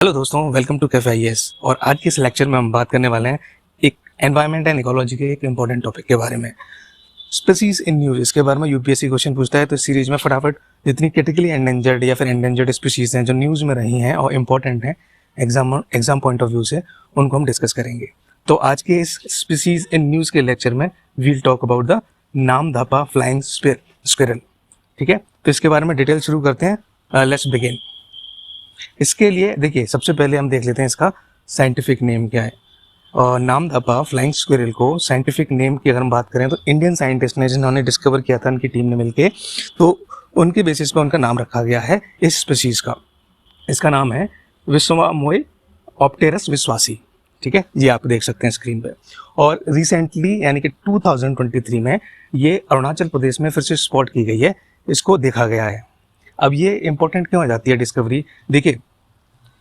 Hello दोस्तों, welcome to cafe IAS. और आज के इस लेक्चर में हम बात करने वाले हैं एक एनवायरनमेंट एंड इकोलॉजी के एक इंपॉर्टेंट टॉपिक के बारे में, स्पीसीज इन न्यूज। इसके बारे में यूपीएससी क्वेश्चन पूछता है, तो इस सीरीज में फटाफट जितनी क्रिटिकली एंडेंजर्ड या फिर एंडेंजर्ड स्पीसीज हैं जो न्यूज़ में रही हैं और इंपॉर्टेंट हैं एग्जाम पॉइंट ऑफ व्यू से, उनको हम डिस्कस करेंगे। तो आज के इस स्पीसीज इन न्यूज़ के लेक्चर में we'll talk about the Namdapha flying squirrel. ठीक है, तो इसके बारे में डिटेल शुरू करते हैं। Let's begin. इसके लिए देखिए, सबसे पहले हम देख लेते हैं इसका साइंटिफिक नेम क्या है। और नामदापा फ्लाइंग स्क्विरल को साइंटिफिक नेम की अगर हम बात करें तो इंडियन साइंटिस्ट ने जिन्होंने डिस्कवर किया था, उनकी टीम ने मिलके, तो उनके बेसिस पे उनका नाम रखा गया है इस स्पीसीज का। इसका नाम है विश्वामोई ऑप्टेरस विश्वासी। ठीक है, ये आप देख सकते हैं स्क्रीन पे। और रिसेंटली यानी कि 2023 में ये अरुणाचल प्रदेश में फिर से स्पॉट की गई है, इसको देखा गया है। अब ये इंपॉर्टेंट क्यों हो जाती है डिस्कवरी? देखिए,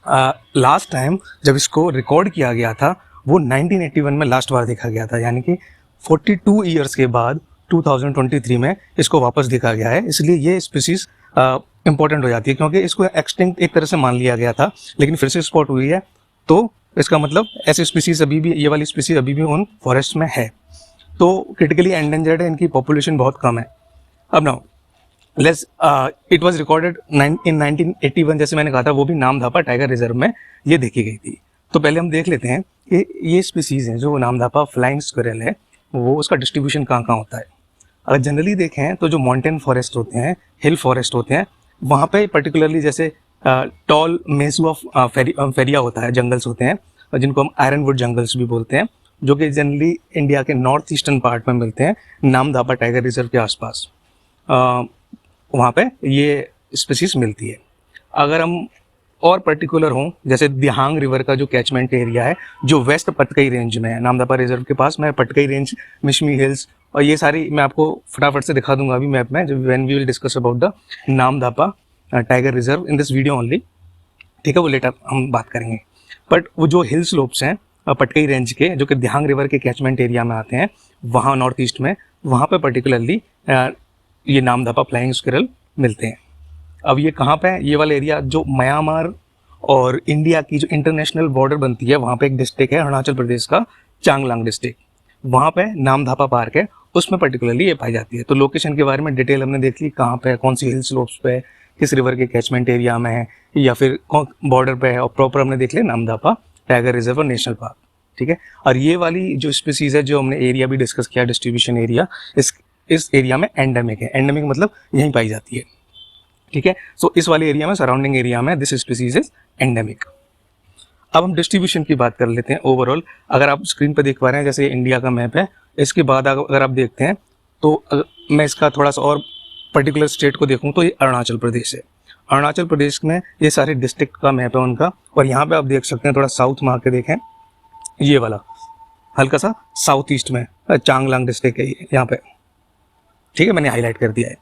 लास्ट टाइम जब इसको रिकॉर्ड किया गया था वो 1981 में लास्ट बार देखा गया था, यानी कि 42 ईयर्स के बाद 2023 में इसको वापस देखा गया है। इसलिए ये स्पीसीज इंपॉर्टेंट हो जाती है, क्योंकि इसको एक्सटिंक्ट एक तरह से मान लिया गया था, लेकिन फिर से स्पॉट हुई है। तो इसका मतलब ऐसे स्पीसीज अभी भी, ये वाली स्पीसीज अभी भी उन फॉरेस्ट में है, तो क्रिटिकली एंडेंजर्ड है, इनकी पॉपुलेशन बहुत कम है। अब now it was recorded in 1981, जैसे मैंने कहा था, वो भी नामदापा टाइगर रिजर्व में ये देखी गई थी। तो पहले हम देख लेते हैं कि ये स्पीसीज हैं जो नामदापा फ्लाइंग स्क्विरल है, वो उसका डिस्ट्रीब्यूशन कहाँ कहाँ होता है। अगर जनरली देखें तो जो माउंटेन फॉरेस्ट होते हैं, हिल फॉरेस्ट होते हैं, वहाँ पे पर्टिकुलरली जैसे टॉल मेसुआ फेरिया होता है, जंगल्स होते हैं, जिनको हम आयरनवुड जंगल्स भी बोलते हैं, जो कि जनरली इंडिया के नॉर्थ ईस्टर्न पार्ट में मिलते हैं, नामदापा टाइगर रिजर्व के आसपास। वहाँ पे ये स्पीसीज मिलती है। अगर हम और पर्टिकुलर हों, जैसे दिहांग रिवर का जो कैचमेंट एरिया है, जो वेस्ट पटकई रेंज में है, नामदापा रिजर्व के पास में पटकई रेंज, मिशमी हिल्स, और ये सारी मैं आपको फटाफट से दिखा दूंगा अभी मैप में, जब when we will discuss about the Namdapha tiger reserve in this video only. ठीक है, वो लेटर हम बात करेंगे। बट वो जो हिल स्लोप्स हैं पटकई रेंज के, जो कि दिहांग रिवर के कैचमेंट एरिया में आते हैं, वहाँ नॉर्थ ईस्ट में, वहाँ पर पर्टिकुलरली ये नामदापा फ्लाइंग स्क्विरल मिलते हैं। अब ये कहाँ पे है? ये वाला एरिया जो म्यांमार और इंडिया की जो इंटरनेशनल बॉर्डर बनती है, वहाँ पे एक डिस्ट्रिक्ट है अरुणाचल प्रदेश का, चांगलांग डिस्ट्रिक्ट, वहाँ पे नामदापा पार्क है, उसमें पर्टिकुलरली ये पाई जाती है। तो लोकेशन के बारे में डिटेल हमने देख ली, कहाँ पे है, कौन सी हिल स्लोप्स पे है, किस रिवर के कैचमेंट एरिया में है, या फिर बॉर्डर पे है, और प्रॉपर हमने देख लिया नामदापा टाइगर रिजर्व और नेशनल पार्क। ठीक है, और ये वाली जो स्पीसीज है, जो हमने एरिया भी डिस्कस किया, डिस्ट्रीब्यूशन एरिया, इस एरिया में एंडेमिक है। एंडेमिक मतलब यहीं पाई जाती है। ठीक है, सो इस वाले एरिया में, सराउंडिंग एरिया में, दिस स्पीसीज इज एंडेमिक। अब हम डिस्ट्रीब्यूशन की बात कर लेते हैं ओवरऑल। अगर आप स्क्रीन पर देख पा रहे हैं, जैसे इंडिया का मैप है, इसके बाद अगर आप देखते हैं तो मैं इसका थोड़ा सा और पर्टिकुलर स्टेट को देखूँ तो ये अरुणाचल प्रदेश है। अरुणाचल प्रदेश में ये सारे डिस्ट्रिक्ट का मैप है उनका, और यहाँ पे आप देख सकते हैं, थोड़ा साउथ में आके देखें, ये वाला हल्का सा साउथ ईस्ट में चांगलांग डिस्ट्रिक्ट है यहाँ पे। ठीक है, मैंने हाईलाइट कर दिया है।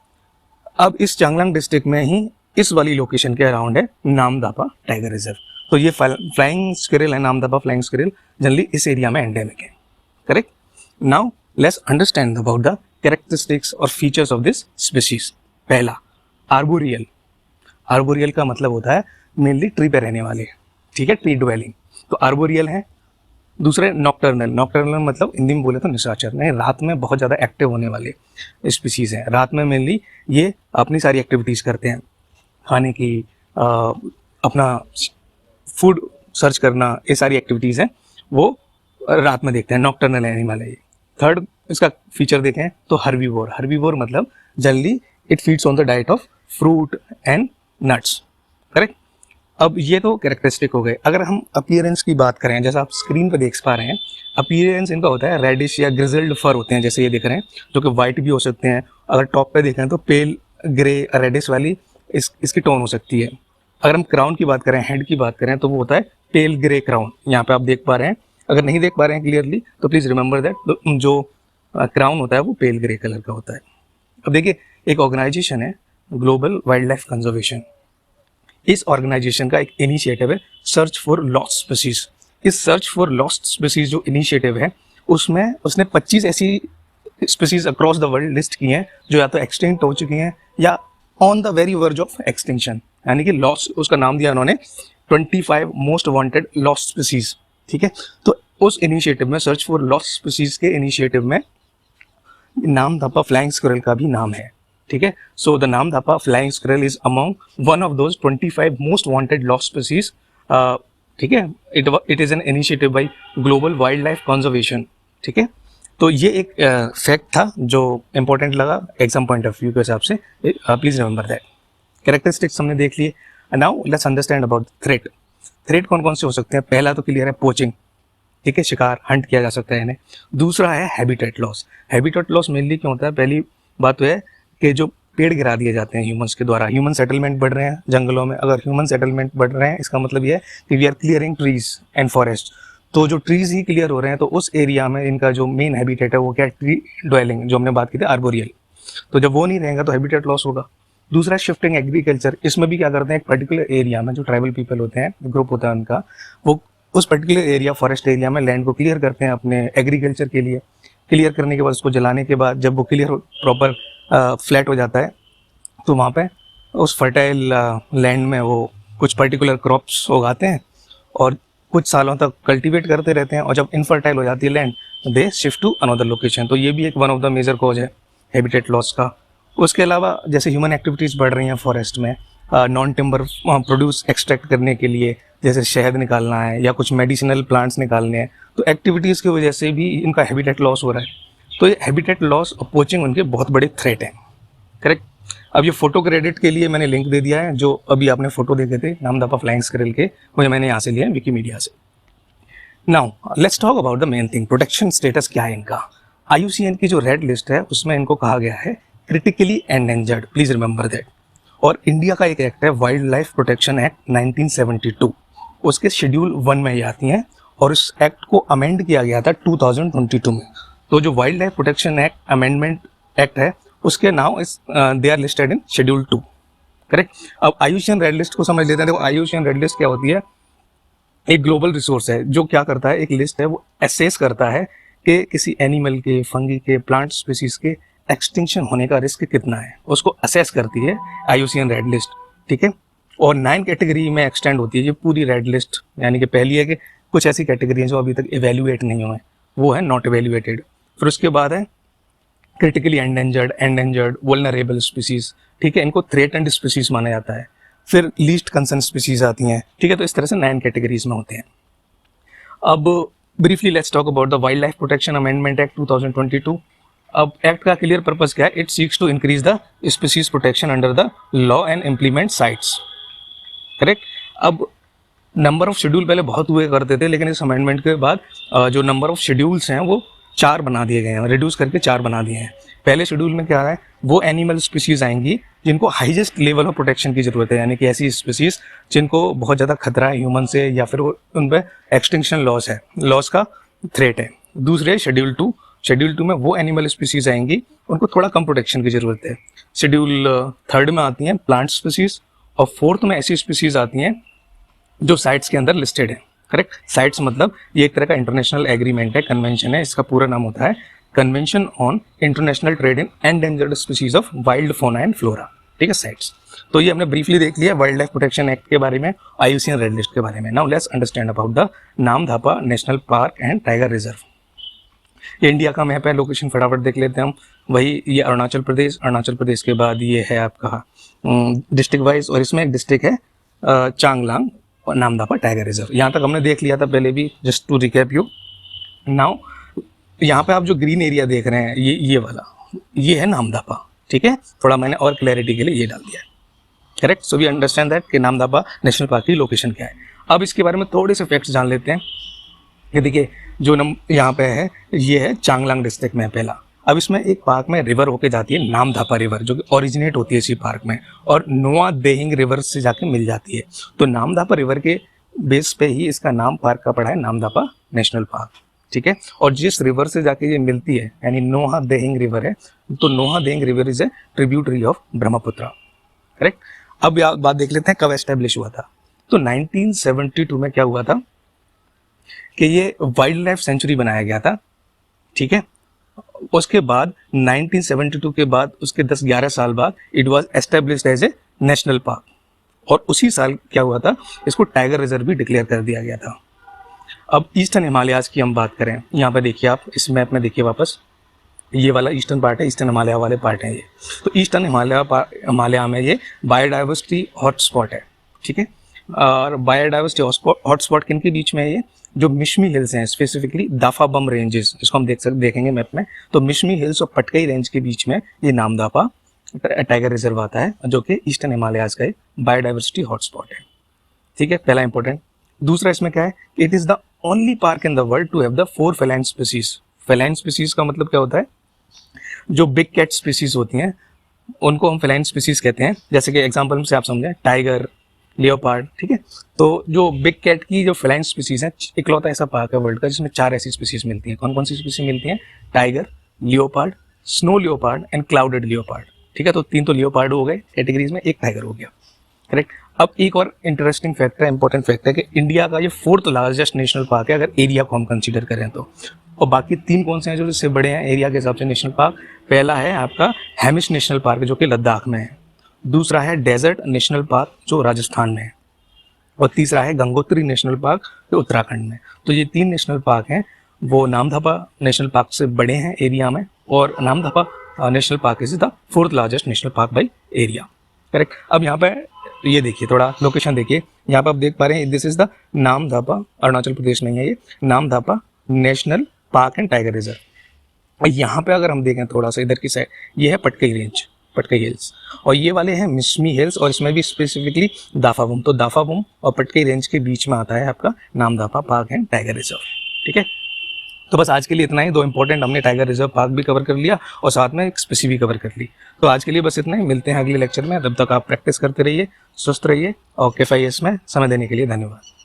अब इस चांगलांग डिस्ट्रिक्ट में ही इस वाली लोकेशन के अराउंड है नामदापा टाइगर रिजर्व। तो ये फ्लाइंग स्क्विरल है, नामदापा फ्लाइंग स्क्विरल, जनरली इस एरिया में एंडेमिक है। Correct. Now let's understand about the characteristics और फीचर्स ऑफ दिस स्पीशीज। पहला, आर्बोरियल। आर्बोरियल का मतलब होता है मेनली ट्री पे रहने वाले। ठीक है, ट्री ड्वेलिंग, तो आर्बोरियल है। दूसरे नॉक्टर्नल। नॉक्टर्नल मतलब हिंदी में बोले तो निशाचर, नहीं, रात में बहुत ज़्यादा एक्टिव होने वाले स्पीसीज हैं। रात में मेनली ये अपनी सारी एक्टिविटीज़ करते हैं, खाने की, अपना फूड सर्च करना, ये सारी एक्टिविटीज़ हैं वो रात में देखते हैं। नॉक्टर्नल एनिमल है ये। थर्ड इसका फीचर देखें तो हर्बीवोर। हर्बीवोर मतलब generally it feeds on the diet of fruit and nuts. Correct. अब ये तो कैरेक्टरिस्टिक हो गए। अगर हम अपीयरेंस की बात करें, जैसा आप स्क्रीन पर देख पा रहे हैं, अपीयरेंस इनका होता है रेडिश या ग्रिजल्ड फर होते हैं, जैसे ये दिख रहे हैं, जो कि वाइट भी हो सकते हैं। अगर टॉप पे देखें तो पेल ग्रे रेडिश वाली इसकी टोन हो सकती है। अगर हम क्राउन की बात करें, हेड की बात करें, तो वो होता है पेल ग्रे क्राउन। यहाँ पे आप देख पा रहे हैं। अगर नहीं देख पा रहे हैं क्लियरली तो प्लीज़ रिमेंबर दैट जो क्राउन होता है वो पेल ग्रे कलर का होता है। अब देखिए, एक ऑर्गेनाइजेशन है ग्लोबल वाइल्ड लाइफ कंजर्वेशन। इस ऑर्गेनाइजेशन का एक इनिशिएटिव है सर्च फॉर लॉस्ट स्पीसीज। इस सर्च फॉर लॉस्ट स्पीसीज जो इनिशिएटिव है, उसमें उसने 25 ऐसी species across the world list की हैं जो या तो एक्सटिंक्ट हो चुकी हैं या on the very verge of extinction, यानी कि लॉस, उसका नाम दिया उन्होंने 25 मोस्ट वांटेड लॉस्ट स्पीसीज, ठीक है। तो उस इनिशिएटिव में, सर्च फॉर लॉस्ट स्पीसीज के इनिशिएटिव में नामदापा फ्लाइंग स्क्विरल का भी नाम है, ठीक है। So the Namdapha flying squirrel is among one of those 25 most wanted lost species, ठीक है। It is an initiative by global wild life conservation, ठीक है। तो ये एक फैक्ट था जो इंपॉर्टेंट लगा एग्जाम पॉइंट ऑफ व्यू के हिसाब से, प्लीज रिमेंबर दैट। कैरेक्टरिस्टिक्स हमने देख लिए, now let's understand about threat. Threat कौन कौन से हो सकते हैं? पहला तो क्लियर है पोचिंग, ठीक है, शिकार, हंट किया जा सकता है इन्हें। दूसरा है habitat loss. Habitat loss mainly क्यों होता है? पहली बात तो है कि जो पेड़ गिरा दिए जाते हैं ह्यूमंस के द्वारा, ह्यूमन सेटलमेंट बढ़ रहे हैं जंगलों में। अगर ह्यूमन सेटलमेंट बढ़ रहे हैं इसका मतलब ये है कि we are clearing trees and forest. तो जो ट्रीज ही क्लियर हो रहे हैं तो उस एरिया में इनका जो मेन हैबिटेट है वो क्या है? ट्री ड्वेलिंग, जो हमने बात की थी आर्बोरियल। तो जब वो नहीं रहेगा तो हैबिटेट लॉस होगा। दूसरा शिफ्टिंग एग्रीकल्चर, इसमें भी क्या करते हैं, एक पर्टिकुलर एरिया में जो ट्राइबल पीपल होते हैं, ग्रुप होता है उनका, वो उस पर्टिकुलर एरिया, फॉरेस्ट एरिया में लैंड को क्लियर करते हैं अपने एग्रीकल्चर के लिए। क्लियर करने के बाद उसको जलाने के बाद जब वो क्लियर प्रॉपर फ्लैट हो जाता है तो वहाँ पे उस फर्टाइल लैंड में वो कुछ पर्टिकुलर क्रॉप्स उगाते हैं और कुछ सालों तक कल्टीवेट करते रहते हैं, और जब इनफर्टाइल हो जाती है land they shift to another location. तो ये भी एक one of the major cause है हैबिटेट लॉस का। उसके अलावा जैसे ह्यूमन एक्टिविटीज़ बढ़ रही हैं फॉरेस्ट में, नॉन टिम्बर प्रोड्यूस एक्सट्रैक्ट करने के लिए, जैसे शहद निकालना है या कुछ मेडिसिनल प्लांट्स निकालने हैं, तो एक्टिविटीज़ की वजह से भी इनका हैबिटेट लॉस हो रहा है। तो ये हैबिटेट लॉस और पोचिंग उनके बहुत बड़े थ्रेट हैं, करेक्ट। अब ये फोटो क्रेडिट के लिए मैंने लिंक दे दिया है, जो अभी आपने फोटो देखे थे नामदापा फ्लाइंग स्क्विरल के, मुझे मैंने यहाँ से लिया है विकीमीडिया से। Now let's talk about the main thing, protection status क्या है इनका। IUCN की जो रेड लिस्ट है उसमें इनको कहा गया है critically endangered, please remember that. और इंडिया का एक एक्ट है वाइल्ड लाइफ प्रोटेक्शन एक्ट 1972, उसके शेड्यूल 1 में ये आती हैं, और इस एक्ट को अमेंड किया गया था 2022 में। तो जो wildlife protection act amendment act है उसके now is they are listed in schedule 2, correct. अब IUCN रेड लिस्ट को समझ लेते हैं। देखो IUCN रेड लिस्ट क्या होती है, एक ग्लोबल रिसोर्स है जो क्या करता है, एक लिस्ट है, वो एसेस करता है कि किसी एनिमल के, फंगी के, प्लांट स्पीसीज के एक्सटिंक्शन होने का रिस्क कितना है, उसको असेस करती है IUCN रेड लिस्ट, ठीक है। और 9 कैटेगरी में एक्सटेंड होती है ये पूरी रेड लिस्ट, यानी कि पहली है कि कुछ ऐसी कैटेगरी हैं जो अभी तक इवेल्युएट नहीं हुए, वो है नॉट इवेल्युएटेड। फिर उसके बाद है क्रिटिकली एंडेंजर्ड, वल्नरेबल स्पीसीज, ठीक है, इनको थ्रेटन्ड स्पीसीज माना जाता है। फिर लीस्ट कंसर्न स्पीसीज आती हैं, ठीक है। तो इस तरह से 9 कैटेगरीज में होते हैं। अब briefly let's talk about the wildlife protection amendment act 2022। अब एक्ट का क्लियर पर्पस क्या है? It seeks to increase the species protection under the law and implement CITES, correct. अब नंबर ऑफ शेड्यूल पहले बहुत हुए करते थे, लेकिन इस अमेंडमेंट के बाद जो नंबर ऑफ शेड्यूल्स हैं वो 4 बना दिए गए हैं, रिड्यूस करके 4 बना दिए हैं। पहले शेड्यूल में क्या है, वो एनिमल स्पीसीज आएंगी जिनको हाईएस्ट लेवल ऑफ प्रोटेक्शन की जरूरत है, यानी कि ऐसी स्पीसीज जिनको बहुत ज़्यादा खतरा है ह्यूमन से, या फिर उन पर एक्सटिंक्शन लॉस का थ्रेट है। दूसरे शेड्यूल 2 में वो एनिमल स्पीसीज आएंगी उनको थोड़ा कम प्रोटेक्शन की जरूरत है। शेड्यूल 3 में आती हैं प्लांट स्पीसीज, और 4th में ऐसी स्पीसीज आती हैं जो साइट्स के अंदर लिस्टेड है, करेक्ट। साइट्स मतलब ये एक तरह का इंटरनेशनल एग्रीमेंट है, कन्वेंशन है, इसका पूरा नाम होता है convention on international trade in endangered species of wild fauna and flora, ठीक है, साइट्स। तो ये हमने ब्रीफली देख लिया वाइल्ड लाइफ प्रोटेक्शन एक्ट के बारे में, IUCN रेड लिस्ट के बारे में। Now let's understand about the Namdapha national park and tiger reserve. ये इंडिया का मैप है, लोकेशन फटाफट देख लेते हैं हम। वही ये अरुणाचल प्रदेश के बाद ये है आपका डिस्ट्रिक्ट वाइज, और इसमें एक डिस्ट्रिक्ट है चांगलांग और नामदापा टाइगर रिजर्व। यहाँ तक हमने देख लिया था पहले भी, just to recap you. Now यहाँ पे आप जो ग्रीन एरिया देख रहे हैं ये वाला, ये है नामदापा, ठीक है। थोड़ा मैंने और क्लैरिटी के लिए ये डाल दिया है, correct. So we understand that कि नामदापा नेशनल पार्क की लोकेशन क्या है। अब इसके बारे में थोड़े से फैक्ट्स जान लेते हैं। ये देखिए जो यहाँ पे है, ये है चांगलांग डिस्ट्रिक्ट में पहला। अब इसमें एक पार्क में रिवर होके जाती है नामदापा रिवर, जो कि ओरिजिनेट होती है इसी पार्क में, और नोआ देहिंग रिवर से जाके मिल जाती है। तो नामदापा रिवर के बेस पे ही इसका नाम पार्क का पड़ा है नामदापा नेशनल पार्क, ठीक है। और जिस रिवर से जाके ये मिलती है, यानी नोहा देहिंग रिवर है, तो Noa Dehing river is a tributary of Brahmaputra, correct. अब बात देख लेते हैं कब एस्टेब्लिश हुआ था। तो 1972 में क्या हुआ था कि ये वाइल्ड लाइफ सेंचुरी बनाया गया था, ठीक है। उसके बाद 1972 के बाद उसके 10-11 साल बाद it was established as a national park. और उसी साल क्या हुआ था, इसको टाइगर रिजर्व भी डिक्लेयर कर दिया गया था। अब ईस्टर्न हिमालयाज की हम बात करें, यहाँ पे देखिए आप इस मैप में देखिए वापस, ये वाला ईस्टर्न पार्ट है, ईस्टर्न हिमालय वाले पार्ट हैं ये। तो ईस्टर्न हिमालय में ये बायोडाइवर्सिटी हॉटस्पॉट है, ठीक है। और बायोडाइवर्सिटी हॉटस्पॉट किन के बीच में है ये, जो मिशमी हिल्स हैं, स्पेसिफिकली दाफाबम रेंजेस, इसको हम देखेंगे मैप में। तो मिशमी हिल्स और पटकई रेंज के बीच में ये नामदाफा टाइगर रिजर्व आता है, जो कि ईस्टर्न हिमालयाज का एक बायोडाइवर्सिटी हॉटस्पॉट है, ठीक है, पहला इंपॉर्टेंट। दूसरा इसमें क्या है, it is the only park in the world to have the 4 feline species. Feline species का मतलब क्या होता है, जो बिग कैट स्पीसीज होती हैं उनको हम फेलाइन स्पीसीज कहते हैं। जैसे कि एग्जांपल से आप समझें, टाइगर, लियोपार्ड, ठीक है। तो जो बिग कैट की जो फेलाइन स्पीसीज है, इकलौता ऐसा पार्क है वर्ल्ड का जिसमें 4 ऐसी स्पीसीज मिलती हैं। कौन कौन सी स्पीसीज मिलती हैं, tiger, leopard, snow leopard and clouded leopard, ठीक है। तो 3 तो लियोपार्ड हो गए कैटेगरीज में, एक टाइगर हो गया, करेक्ट। अब एक और इंटरेस्टिंग फैक्ट है, इंपॉर्टेंट फैक्ट है कि इंडिया का ये 4th लार्जेस्ट नेशनल पार्क है अगर एरिया को हम कंसीडर करें तो। और बाकी 3 कौन से हैं जो इससे बड़े हैं एरिया के हिसाब से नेशनल पार्क, पहला है आपका हेमिश नेशनल पार्क जो कि लद्दाख में है, दूसरा है डेजर्ट नेशनल पार्क जो राजस्थान में है, और तीसरा है गंगोत्री नेशनल पार्क जो उत्तराखंड में। तो ये 3 नेशनल पार्क हैं, वो नामदफा नेशनल पार्क से बड़े हैं एरिया में, और Namdapha national park is the 4th largest national park by area, correct. अब यहाँ पे ये देखिए, थोड़ा लोकेशन देखिए, यहाँ पे आप देख पा रहे हैं, this is the Namdapha, Arunachal Pradesh में है ये, Namdapha national park and tiger reserve. और यहाँ पे अगर हम देखें थोड़ा सा इधर की साइड, ये है पटकई रेंज, पटकई हिल्स, और ये वाले हैं मिशमी हिल्स, और इसमें भी स्पेसिफिकली दाफाबुम। तो दाफाबुम और पटकई रेंज के बीच में आता है आपका Namdapha park and tiger reserve, ठीक है। तो बस आज के लिए इतना ही, 2 इंपॉर्टेंट हमने टाइगर रिजर्व पार्क भी कवर कर लिया और साथ में एक स्पीसी भी कवर कर ली। तो आज के लिए बस इतना ही, मिलते हैं अगले लेक्चर में, तब तक आप प्रैक्टिस करते रहिए, स्वस्थ रहिए, और KFIS में समय देने के लिए धन्यवाद।